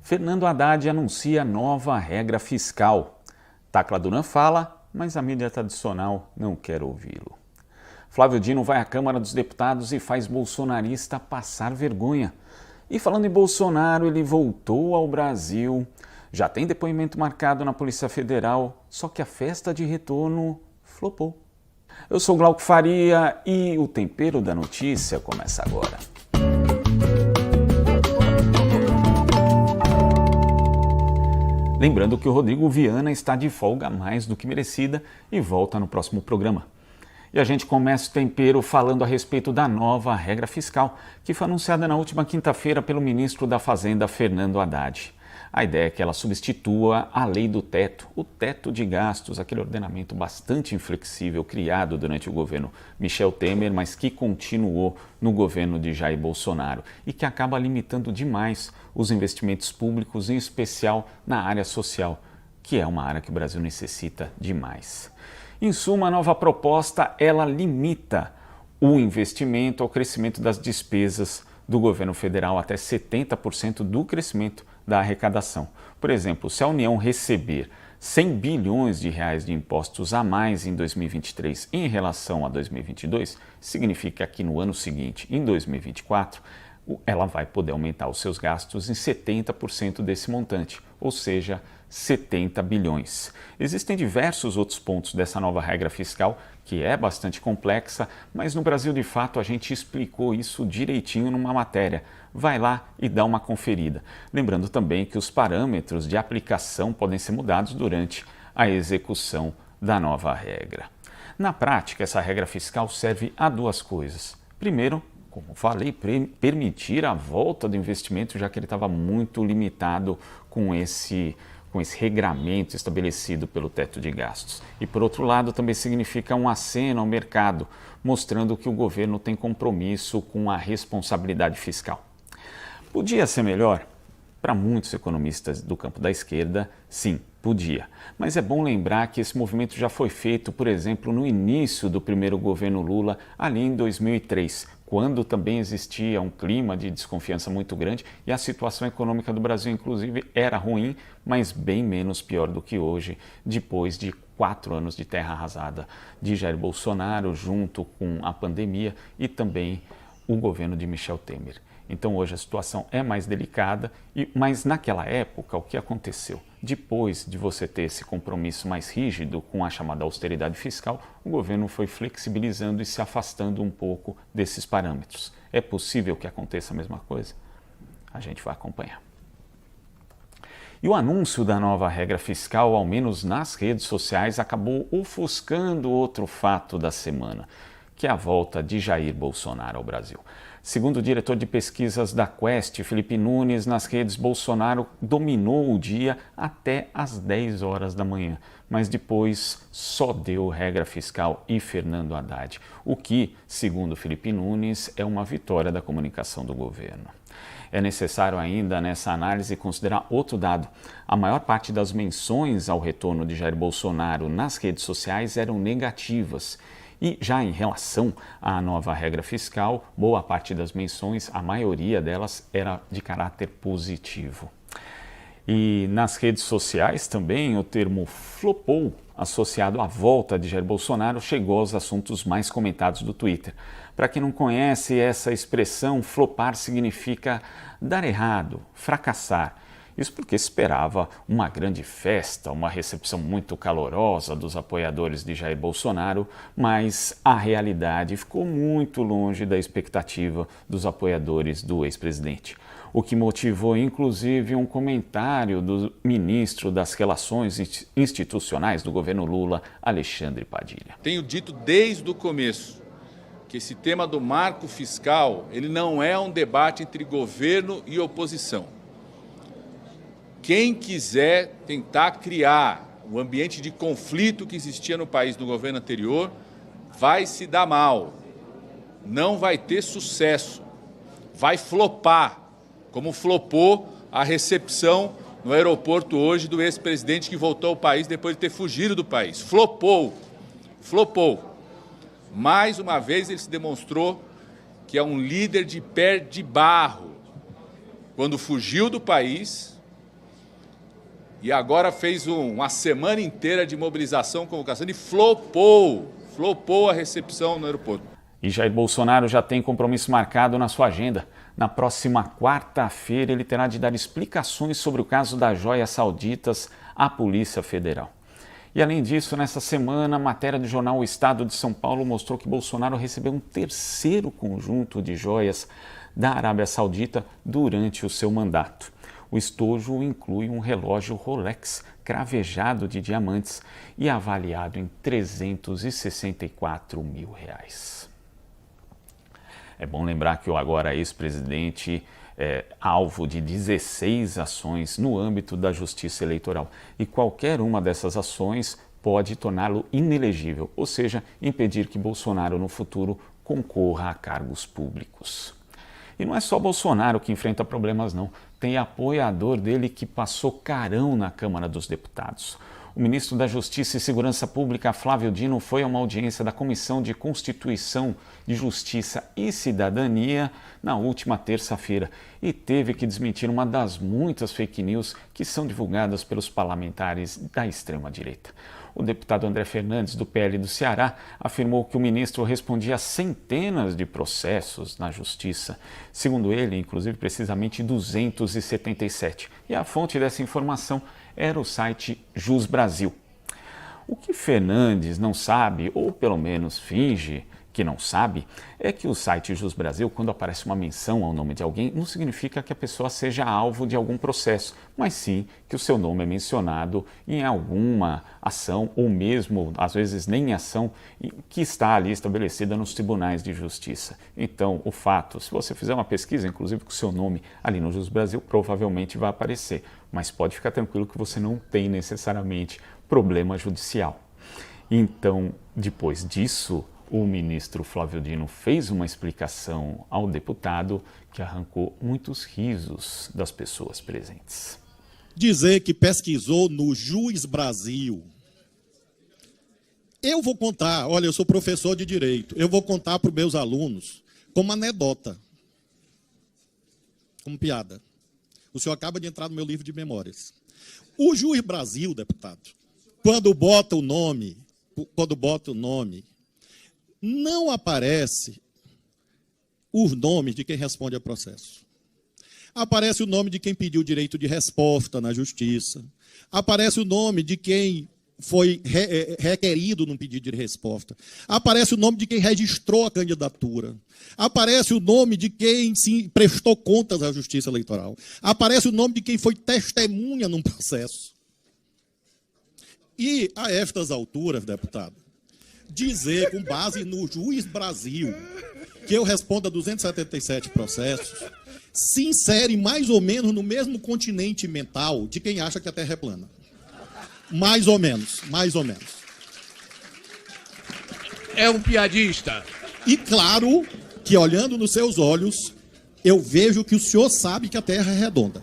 Fernando Haddad anuncia nova regra fiscal. Tacla Duran fala, mas a mídia tradicional não quer ouvi-lo. Flávio Dino vai à Câmara dos Deputados e faz bolsonarista passar vergonha. E falando em Bolsonaro, ele voltou ao Brasil. Já tem depoimento marcado na Polícia Federal, só que a festa de retorno flopou. Eu sou Glauco Faria e o Tempero da Notícia começa agora. Lembrando que o Rodrigo Viana está de folga mais do que merecida e volta no próximo programa. E a gente começa o Tempero falando a respeito da nova regra fiscal, que foi anunciada na última quinta-feira pelo ministro da Fazenda, Fernando Haddad. A ideia é que ela substitua a lei do teto, o teto de gastos, aquele ordenamento bastante inflexível criado durante o governo Michel Temer, mas que continuou no governo de Jair Bolsonaro e que acaba limitando demais os investimentos públicos, em especial na área social, que é uma área que o Brasil necessita demais. Em suma, a nova proposta, ela limita o investimento ao crescimento das despesas do governo federal até 70% do crescimento da arrecadação. Por exemplo, se a União receber 100 bilhões de reais de impostos a mais em 2023 em relação a 2022, significa que no ano seguinte, em 2024, ela vai poder aumentar os seus gastos em 70% desse montante, ou seja, 70 bilhões. Existem diversos outros pontos dessa nova regra fiscal que é bastante complexa, mas no Brasil, de fato, a gente explicou isso direitinho numa matéria. Vai lá e dá uma conferida. Lembrando também que os parâmetros de aplicação podem ser mudados durante a execução da nova regra. Na prática, essa regra fiscal serve a duas coisas. Primeiro, como falei, permitir a volta do investimento, já que ele estava muito limitado com esse regramento estabelecido pelo teto de gastos. E, por outro lado, também significa um aceno ao mercado, mostrando que o governo tem compromisso com a responsabilidade fiscal. Podia ser melhor? Para muitos economistas do campo da esquerda, sim, podia. Mas é bom lembrar que esse movimento já foi feito, por exemplo, no início do primeiro governo Lula, ali em 2003, quando também existia um clima de desconfiança muito grande e a situação econômica do Brasil, inclusive, era ruim, mas bem menos pior do que hoje, depois de 4 anos de terra arrasada de Jair Bolsonaro, junto com a pandemia e também o governo de Michel Temer. Então hoje a situação é mais delicada, mas naquela época o que aconteceu? Depois de você ter esse compromisso mais rígido com a chamada austeridade fiscal, o governo foi flexibilizando e se afastando um pouco desses parâmetros. É possível que aconteça a mesma coisa? A gente vai acompanhar. E o anúncio da nova regra fiscal, ao menos nas redes sociais, acabou ofuscando outro fato da semana, que é a volta de Jair Bolsonaro ao Brasil. Segundo o diretor de pesquisas da Quest, Felipe Nunes, nas redes, Bolsonaro dominou o dia até às 10 horas da manhã, mas depois só deu regra fiscal e Fernando Haddad, o que, segundo Felipe Nunes, é uma vitória da comunicação do governo. É necessário ainda, nessa análise, considerar outro dado. A maior parte das menções ao retorno de Jair Bolsonaro nas redes sociais eram negativas. E já em relação à nova regra fiscal, boa parte das menções, a maioria delas era de caráter positivo. E nas redes sociais também o termo flopou, associado à volta de Jair Bolsonaro, chegou aos assuntos mais comentados do Twitter. Para quem não conhece essa expressão, flopar significa dar errado, fracassar. Isso porque se esperava uma grande festa, uma recepção muito calorosa dos apoiadores de Jair Bolsonaro, mas a realidade ficou muito longe da expectativa dos apoiadores do ex-presidente. O que motivou, inclusive, um comentário do ministro das Relações Institucionais do governo Lula, Alexandre Padilha. Tenho dito desde o começo que esse tema do marco fiscal, ele não é um debate entre governo e oposição. Quem quiser tentar criar o ambiente de conflito que existia no país no governo anterior, vai se dar mal, não vai ter sucesso, vai flopar, como flopou a recepção no aeroporto hoje do ex-presidente que voltou ao país depois de ter fugido do país. Flopou. Mais uma vez ele se demonstrou que é um líder de pé de barro. Quando fugiu do país, e agora fez uma semana inteira de mobilização, convocação e flopou a recepção no aeroporto. E Jair Bolsonaro já tem compromisso marcado na sua agenda. Na próxima quarta-feira, ele terá de dar explicações sobre o caso das joias sauditas à Polícia Federal. E além disso, nessa semana, a matéria do jornal O Estado de São Paulo mostrou que Bolsonaro recebeu um terceiro conjunto de joias da Arábia Saudita durante o seu mandato. O estojo inclui um relógio Rolex cravejado de diamantes e avaliado em R$364 mil. É bom lembrar que o agora ex-presidente é alvo de 16 ações no âmbito da Justiça Eleitoral e qualquer uma dessas ações pode torná-lo inelegível, ou seja, impedir que Bolsonaro no futuro concorra a cargos públicos. E não é só Bolsonaro que enfrenta problemas não, tem apoiador dele que passou carão na Câmara dos Deputados. O ministro da Justiça e Segurança Pública, Flávio Dino, foi a uma audiência da Comissão de Constituição, de Justiça e Cidadania na última terça-feira e teve que desmentir uma das muitas fake news que são divulgadas pelos parlamentares da extrema-direita. O deputado André Fernandes, do PL do Ceará, afirmou que o ministro respondia a centenas de processos na Justiça. Segundo ele, inclusive, precisamente 277. E a fonte dessa informação era o site Jus Brasil. O que Fernandes não sabe, ou pelo menos finge que não sabe, é que o site Jus Brasil, quando aparece uma menção ao nome de alguém, não significa que a pessoa seja alvo de algum processo, mas sim que o seu nome é mencionado em alguma ação, ou mesmo, às vezes, nem em ação, que está ali estabelecida nos tribunais de justiça. Então, o fato, se você fizer uma pesquisa, inclusive com o seu nome ali no Jus Brasil, provavelmente vai aparecer, mas pode ficar tranquilo que você não tem necessariamente problema judicial. Então, depois disso, o ministro Flávio Dino fez uma explicação ao deputado que arrancou muitos risos das pessoas presentes. Dizer que pesquisou no Jus Brasil. Eu vou contar, olha, eu sou professor de Direito, eu vou contar para os meus alunos como anedota, como piada. O senhor acaba de entrar no meu livro de memórias. O Jus Brasil, deputado, quando bota o nome, não aparece os nomes de quem responde a processo. Aparece o nome de quem pediu direito de resposta na justiça. Aparece o nome de quem foi requerido num pedido de resposta. Aparece o nome de quem registrou a candidatura. Aparece o nome de quem se prestou contas à Justiça Eleitoral. Aparece o nome de quem foi testemunha num processo. E, a estas alturas, deputado, dizer, com base no Jus Brasil, que eu respondo a 277 processos, se insere mais ou menos no mesmo continente mental de quem acha que a Terra é plana. Mais ou menos. É um piadista. E claro que, olhando nos seus olhos, eu vejo que o senhor sabe que a Terra é redonda.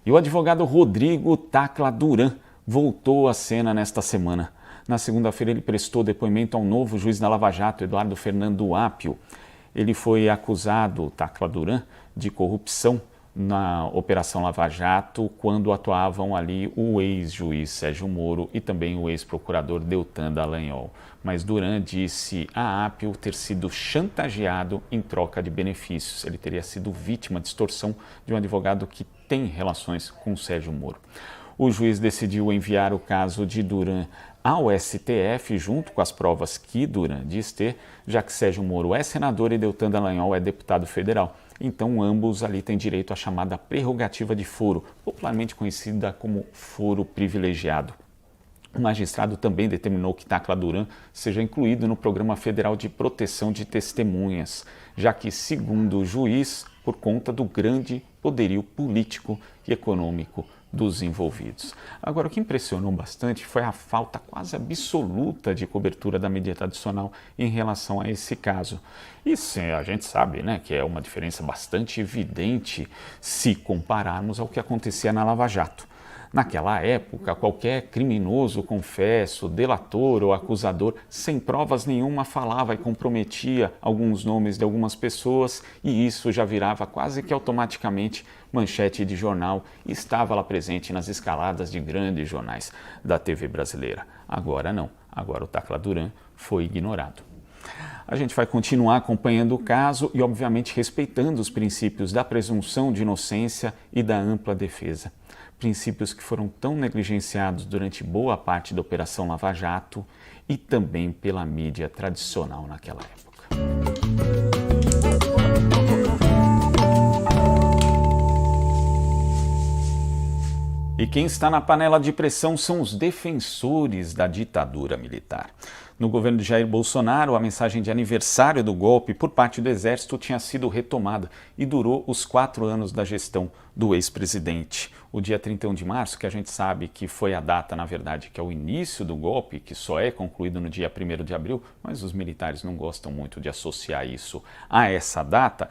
E o advogado Rodrigo Tacla Duran voltou à cena nesta semana. Na segunda-feira, ele prestou depoimento ao novo juiz da Lava Jato, Eduardo Fernando Apio. Ele foi acusado, Tacla Duran, de corrupção na Operação Lava Jato, quando atuavam ali o ex-juiz Sérgio Moro e também o ex-procurador Deltan Dallagnol. Mas Duran disse a Apio ter sido chantageado em troca de benefícios. Ele teria sido vítima de extorsão de um advogado que tem relações com Sérgio Moro. O juiz decidiu enviar o caso de Duran ao STF, junto com as provas que Duran diz ter, já que Sérgio Moro é senador e Deltan Dallagnol é deputado federal. Então, ambos ali têm direito à chamada prerrogativa de foro, popularmente conhecida como foro privilegiado. O magistrado também determinou que Tacla Duran seja incluído no Programa Federal de Proteção de Testemunhas, já que, segundo o juiz, por conta do grande poderio político e econômico dos envolvidos. Agora, o que impressionou bastante foi a falta quase absoluta de cobertura da mídia tradicional em relação a esse caso. E sim, a gente sabe, né, que é uma diferença bastante evidente se compararmos ao que acontecia na Lava Jato. Naquela época, qualquer criminoso, confesso, delator ou acusador, sem provas nenhuma, falava e comprometia alguns nomes de algumas pessoas, e isso já virava quase que automaticamente manchete de jornal e estava lá presente nas escaladas de grandes jornais da TV brasileira. Agora não, agora o Tacla Duran foi ignorado. A gente vai continuar acompanhando o caso e, obviamente, respeitando os princípios da presunção de inocência e da ampla defesa. Princípios que foram tão negligenciados durante boa parte da Operação Lava Jato e também pela mídia tradicional naquela época. E quem está na panela de pressão são os defensores da ditadura militar. No governo de Jair Bolsonaro, a mensagem de aniversário do golpe por parte do Exército tinha sido retomada e durou os 4 anos da gestão do ex-presidente. O dia 31 de março, que a gente sabe que foi a data, na verdade, que é o início do golpe, que só é concluído no dia 1º de abril, mas os militares não gostam muito de associar isso a essa data.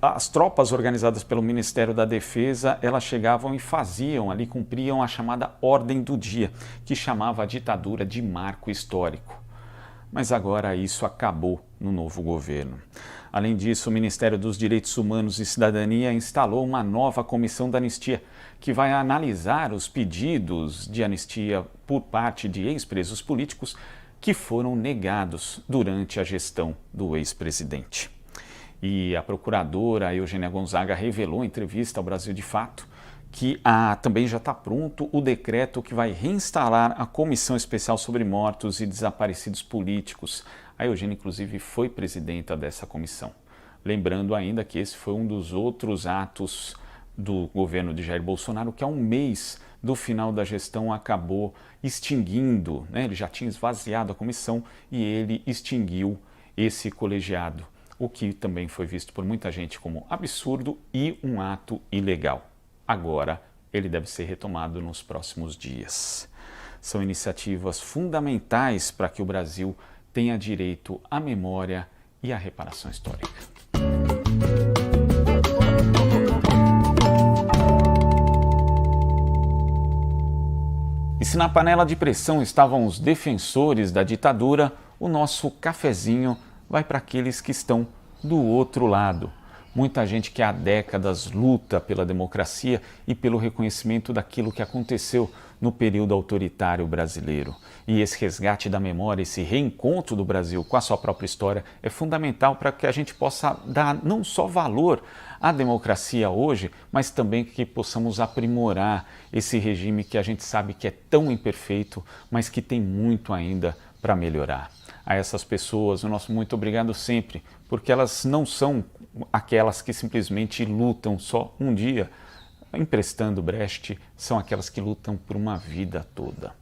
As tropas organizadas pelo Ministério da Defesa, elas chegavam e faziam ali, cumpriam a chamada Ordem do Dia, que chamava a ditadura de marco histórico. Mas agora isso acabou no novo governo. Além disso, o Ministério dos Direitos Humanos e Cidadania instalou uma nova comissão da anistia, que vai analisar os pedidos de anistia por parte de ex-presos políticos que foram negados durante a gestão do ex-presidente. E a procuradora Eugênia Gonzaga revelou em entrevista ao Brasil de Fato que também já está pronto o decreto que vai reinstalar a Comissão Especial sobre Mortos e Desaparecidos Políticos. A Eugênia, inclusive, foi presidenta dessa comissão. Lembrando ainda que esse foi um dos outros atos do governo de Jair Bolsonaro que, há um mês do final da gestão, acabou extinguindo, né? Ele já tinha esvaziado a comissão e ele extinguiu esse colegiado, o que também foi visto por muita gente como absurdo e um ato ilegal. Agora, ele deve ser retomado nos próximos dias. São iniciativas fundamentais para que o Brasil tenha direito à memória e à reparação histórica. E se na panela de pressão estavam os defensores da ditadura, o nosso cafezinho vai para aqueles que estão do outro lado. Muita gente que há décadas luta pela democracia e pelo reconhecimento daquilo que aconteceu no período autoritário brasileiro. E esse resgate da memória, esse reencontro do Brasil com a sua própria história é fundamental para que a gente possa dar não só valor à democracia hoje, mas também que possamos aprimorar esse regime que a gente sabe que é tão imperfeito, mas que tem muito ainda para melhorar. A essas pessoas, o nosso muito obrigado sempre, porque elas não são aquelas que simplesmente lutam só um dia, emprestando Brecht, são aquelas que lutam por uma vida toda.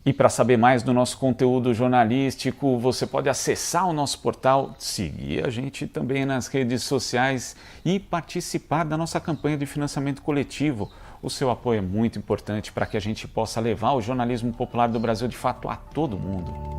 E para saber mais do nosso conteúdo jornalístico, você pode acessar o nosso portal, seguir a gente também nas redes sociais e participar da nossa campanha de financiamento coletivo. O seu apoio é muito importante para que a gente possa levar o jornalismo popular do Brasil de Fato a todo mundo.